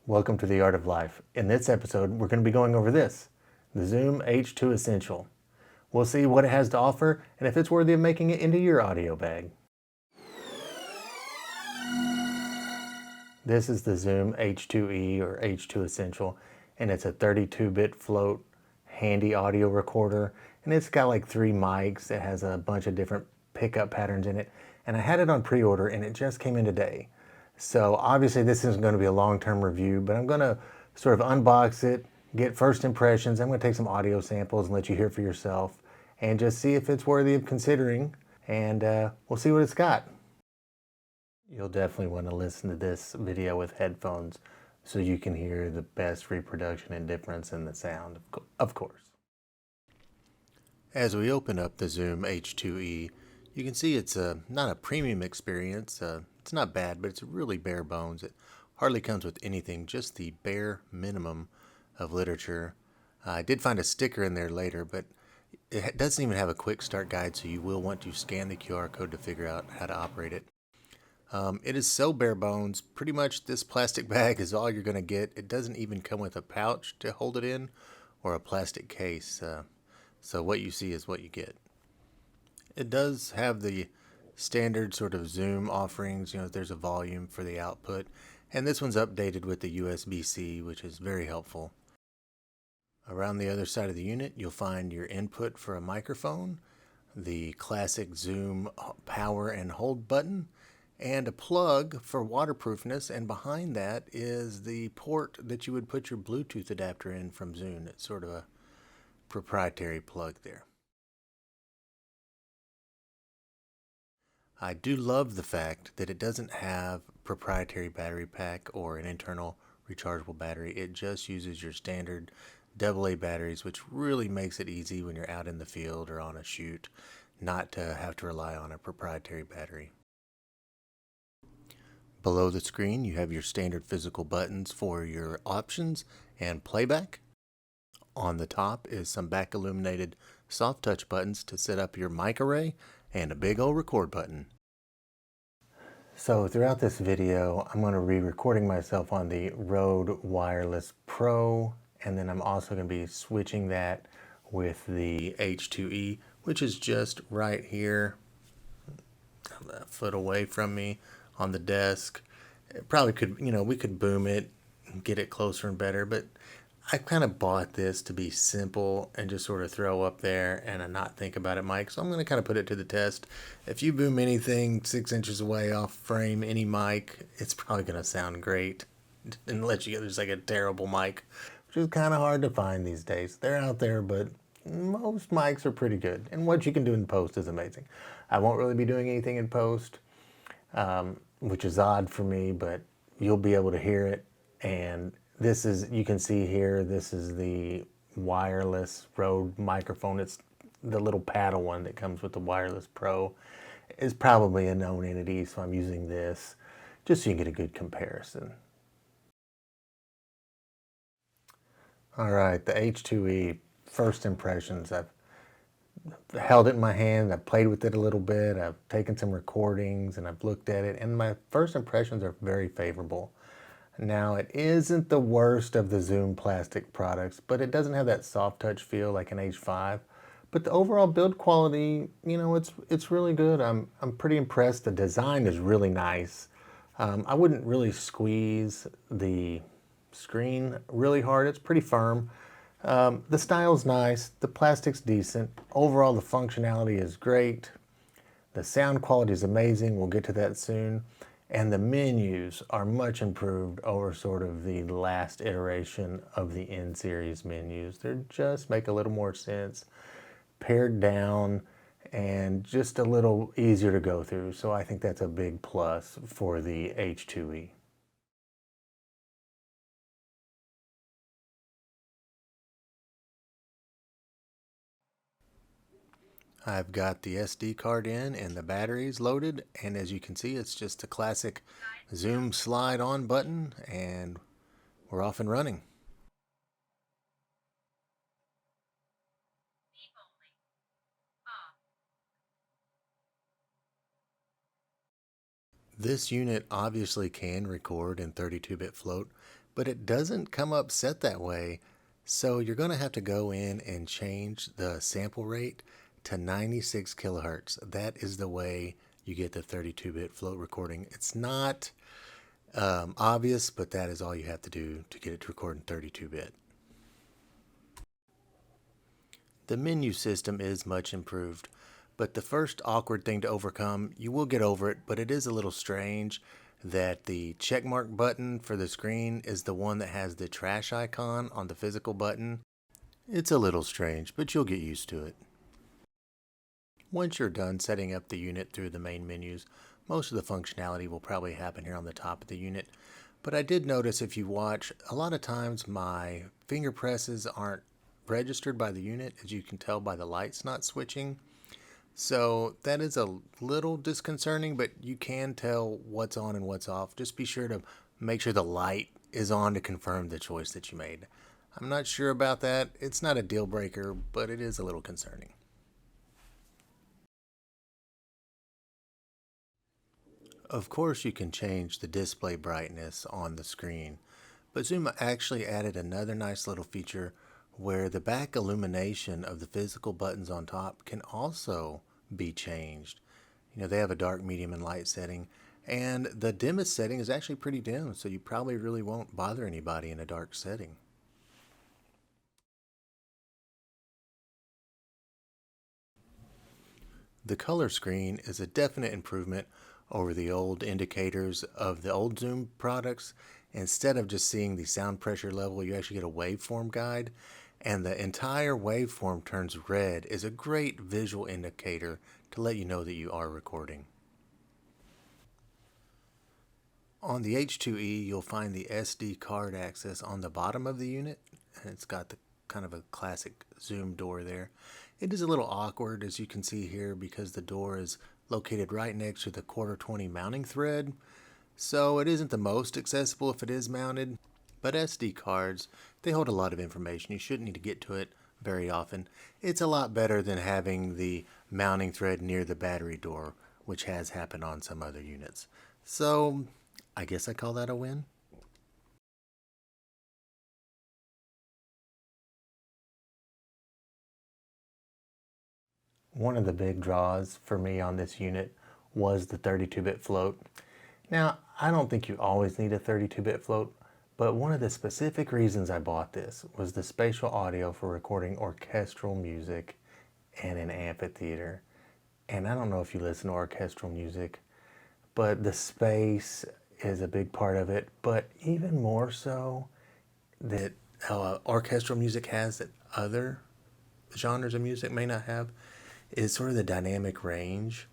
Welcome to the Art of Life. In this episode, we're going to be going over this, the Zoom H2 Essential. We'll see what it has to offer and if it's worthy of making it into your audio bag. This is the Zoom H2e or H2 Essential, and it's a 32-bit float handy audio recorder, and it's got like 3 mics. It has a bunch of different pickup patterns in it, and I had it on pre-order and it just came in today. So obviously this isn't going to be a long-term review, but I'm going to sort of unbox it, get first impressions. I'm going to take some audio samples and let you hear for yourself and just see if it's worthy of considering, and we'll see what it's got. You'll definitely want to listen to this video with headphones so you can hear the best reproduction and difference in the sound, of course. As we open up the Zoom H2e, you can see it's not a premium experience. It's not bad, but it's really bare bones. It hardly comes with anything, just the bare minimum of literature. I did find a sticker in there later, but it doesn't even have a quick start guide, so you will want to scan the QR code to figure out how to operate it. It is so bare bones. Pretty much this plastic bag is all you're going to get. It doesn't even come with a pouch to hold it in or a plastic case. So what you see is what you get. It does have the standard sort of Zoom offerings. There's a volume for the output, and this one's updated with the USB-C, which is very helpful. Around the other side of the unit, you'll find your input for a microphone, the classic Zoom power and hold button, and a plug for waterproofness, and behind that is the port that you would put your Bluetooth adapter in from Zoom. It's sort of a proprietary plug there. I do love the fact that it doesn't have proprietary battery pack or an internal rechargeable battery. It just uses your standard AA batteries, which really makes it easy when you're out in the field or on a shoot not to have to rely on a proprietary battery. Below the screen, you have your standard physical buttons for your options and playback. On the top is some back illuminated soft touch buttons to set up your mic array and a big old record button. So throughout this video, I'm going to be recording myself on the Rode Wireless Pro, and then I'm also going to be switching that with the H2e, which is just right here, a foot away from me on the desk. It probably could, we could boom it and get it closer and better, but I kind of bought this to be simple and just sort of throw up there and not think about it, Mike. So I'm going to kind of put it to the test. If you boom anything 6 inches away off frame, any mic, it's probably going to sound great. Unless you get just like a terrible mic, which is kind of hard to find these days. They're out there, but most mics are pretty good. And what you can do in post is amazing. I won't really be doing anything in post, which is odd for me, but you'll be able to hear it. And this is, you can see here, this is the wireless Rode microphone. It's the little paddle one that comes with the Wireless Pro. It's probably a known entity, so I'm using this just so you can get a good comparison. All right, the H2e, first impressions. I've held it in my hand, I've played with it a little bit, I've taken some recordings, and I've looked at it, and my first impressions are very favorable. Now, it isn't the worst of the Zoom plastic products, but it doesn't have that soft touch feel like an H5. But the overall build quality, it's really good. I'm pretty impressed. The design is really nice. I wouldn't really squeeze the screen really hard. It's pretty firm. The style's nice. The plastic's decent. Overall, the functionality is great. The sound quality is amazing. We'll get to that soon. And the menus are much improved over sort of the last iteration of the N-series menus. They just make a little more sense, pared down, and just a little easier to go through. So I think that's a big plus for the H2e. I've got the SD card in and the batteries loaded, and as you can see, it's just a classic Zoom slide on button, and we're off and running. This unit obviously can record in 32-bit float, but it doesn't come up set that way. So you're going to have to go in and change the sample rate to 96 kilohertz. That is the way you get the 32-bit float recording. It's not obvious, but that is all you have to do to get it to record in 32-bit. The menu system is much improved, but the first awkward thing to overcome, you will get over it, but it is a little strange that the checkmark button for the screen is the one that has the trash icon on the physical button. It's a little strange, but you'll get used to it. Once you're done setting up the unit through the main menus, most of the functionality will probably happen here on the top of the unit. But I did notice, if you watch, a lot of times my finger presses aren't registered by the unit, as you can tell by the lights not switching. So that is a little disconcerting, but you can tell what's on and what's off. Just be sure to make sure the light is on to confirm the choice that you made. I'm not sure about that. It's not a deal breaker, but it is a little concerning. Of course, you can change the display brightness on the screen, but Zoom actually added another nice little feature where the back illumination of the physical buttons on top can also be changed. They have a dark, medium, and light setting, and the dimmest setting is actually pretty dim, so you probably really won't bother anybody in a dark setting. The color screen is a definite improvement over the old indicators of the old Zoom products. Instead of just seeing the sound pressure level, you actually get a waveform guide, and the entire waveform turns red is a great visual indicator to let you know that you are recording. On the H2e, you'll find the SD card access on the bottom of the unit, and it's got the kind of a classic Zoom door there. It is a little awkward, as you can see here, because the door is located right next to the 1/4 20 mounting thread, so it isn't the most accessible if it is mounted. But SD cards, they hold a lot of information. You shouldn't need to get to it very often. It's a lot better than having the mounting thread near the battery door, which has happened on some other units. So I guess I call that a win. One of the big draws for me on this unit was the 32-bit float. Now, I don't think you always need a 32-bit float, but one of the specific reasons I bought this was the spatial audio for recording orchestral music and an amphitheater. And I don't know if you listen to orchestral music, but the space is a big part of it, but even more so that orchestral music has that other genres of music may not have is sort of the dynamic range.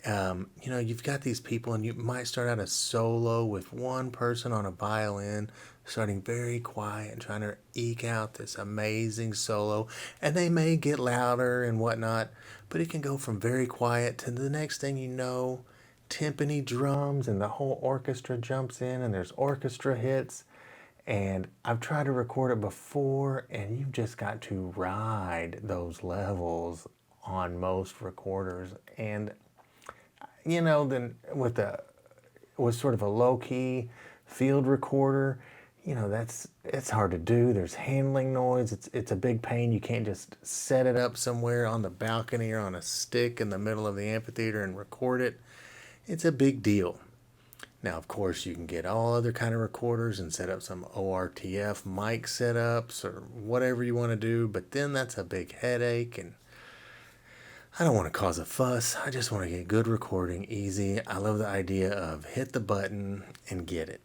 You've got these people, and you might start out a solo with one person on a violin, starting very quiet and trying to eke out this amazing solo, and they may get louder and whatnot, but it can go from very quiet to the next thing you know, timpani drums, and the whole orchestra jumps in, and there's orchestra hits. And I've tried to record it before, and you've just got to ride those levels on most recorders. And then with sort of a low-key field recorder, it's hard to do. There's handling noise. It's a big pain. You can't just set it up somewhere on the balcony or on a stick in the middle of the amphitheater and record it. It's a big deal. Now, of course, you can get all other kind of recorders and set up some ORTF mic setups or whatever you want to do, but then that's a big headache, and I don't want to cause a fuss. I just want to get good recording, easy. I love the idea of hit the button and get it.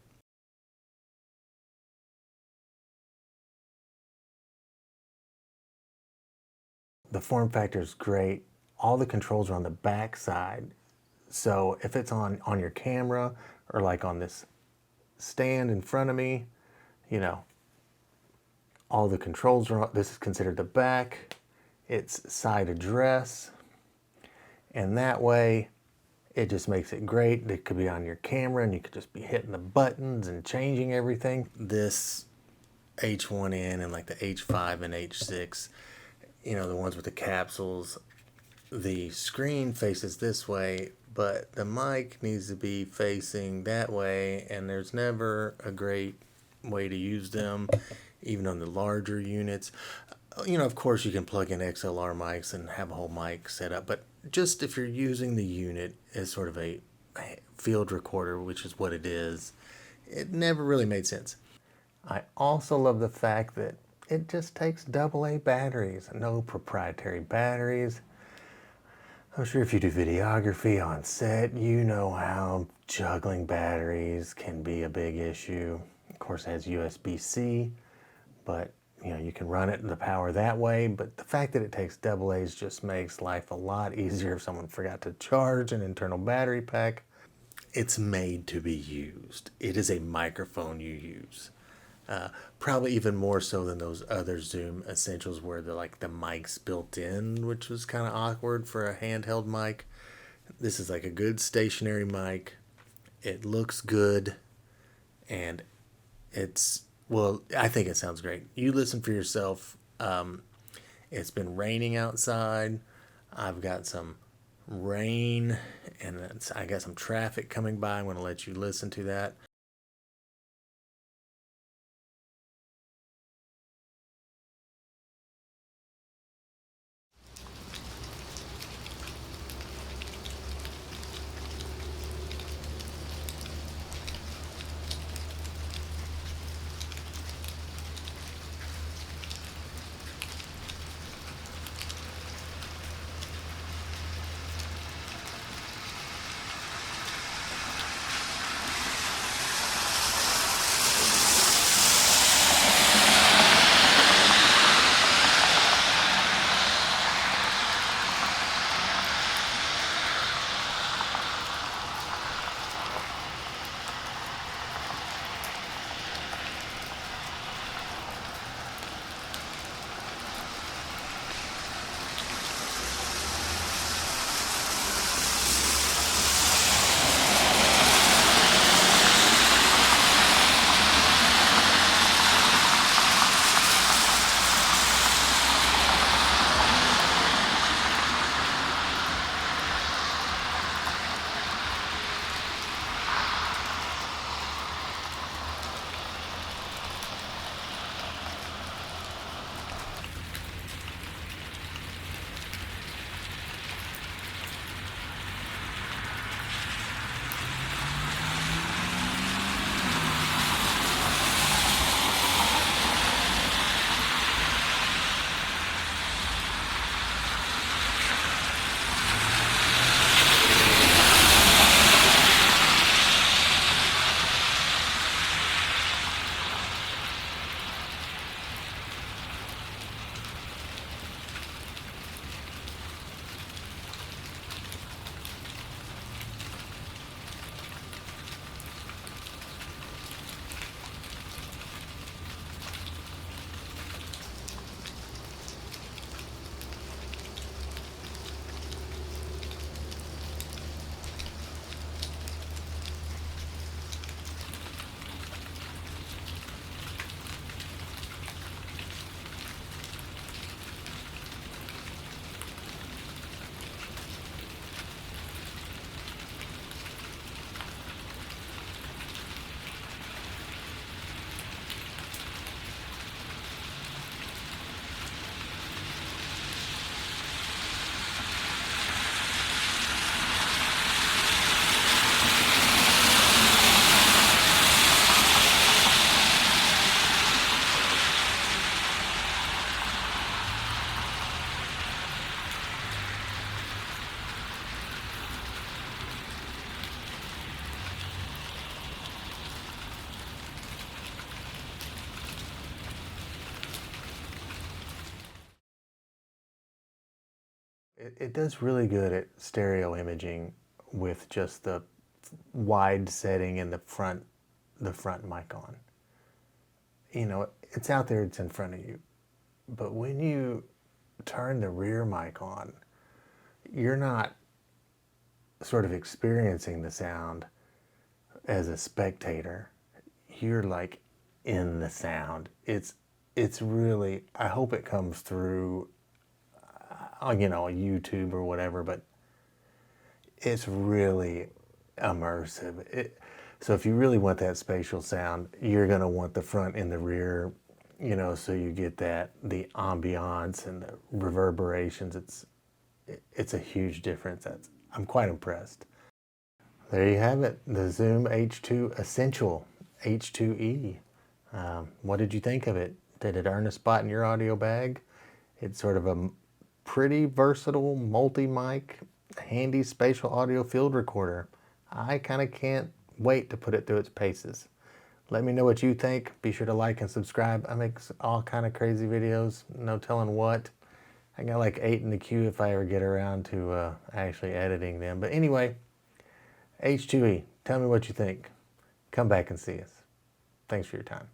The form factor is great. All the controls are on the back side. So if it's on your camera or like on this stand in front of me, all the controls are on. This is considered the back. It's side address. And that way, it just makes it great. It could be on your camera and you could just be hitting the buttons and changing everything. This H1n and like the H5 and H6, the ones with the capsules, the screen faces this way, but the mic needs to be facing that way, and there's never a great way to use them, even on the larger units. Of course, you can plug in XLR mics and have a whole mic set up, but just if you're using the unit as sort of a field recorder, which is what it is, it never really made sense. I also love the fact that it just takes AA batteries, no proprietary batteries. I'm sure if you do videography on set, you know how juggling batteries can be a big issue. Of course, it has USB-C, but you can run it in the power that way. But the fact that it takes AA's just makes life a lot easier if someone forgot to charge an internal battery pack. It's made to be used. It is a microphone you use. Probably even more so than those other Zoom Essentials where the mic's built in, which was kind of awkward for a handheld mic. This is like a good stationary mic. It looks good, and I think it sounds great. You listen for yourself. It's been raining outside. I've got some rain, and I got some traffic coming by. I'm going to let you listen to that. It does really good at stereo imaging with just the wide setting and the front mic on. It's out there, it's in front of you. But when you turn the rear mic on, you're not sort of experiencing the sound as a spectator. You're like in the sound. It's really, I hope it comes through on YouTube or whatever, but it's really immersive. So if you really want that spatial sound, you're going to want the front and the rear, you know, so you get the ambiance and the reverberations. It's a huge difference. I'm quite impressed. There you have it, the Zoom H2 Essential H2e. What did you think of it? Did it earn a spot in your audio bag? It's sort of a pretty versatile multi-mic, handy spatial audio field recorder. I kind of can't wait to put it through its paces. Let me know what you think. Be sure to like and subscribe. I make all kind of crazy videos, no telling what. I got like 8 in the queue if I ever get around to actually editing them. But anyway, H2e, tell me what you think. Come back and see us. Thanks for your time.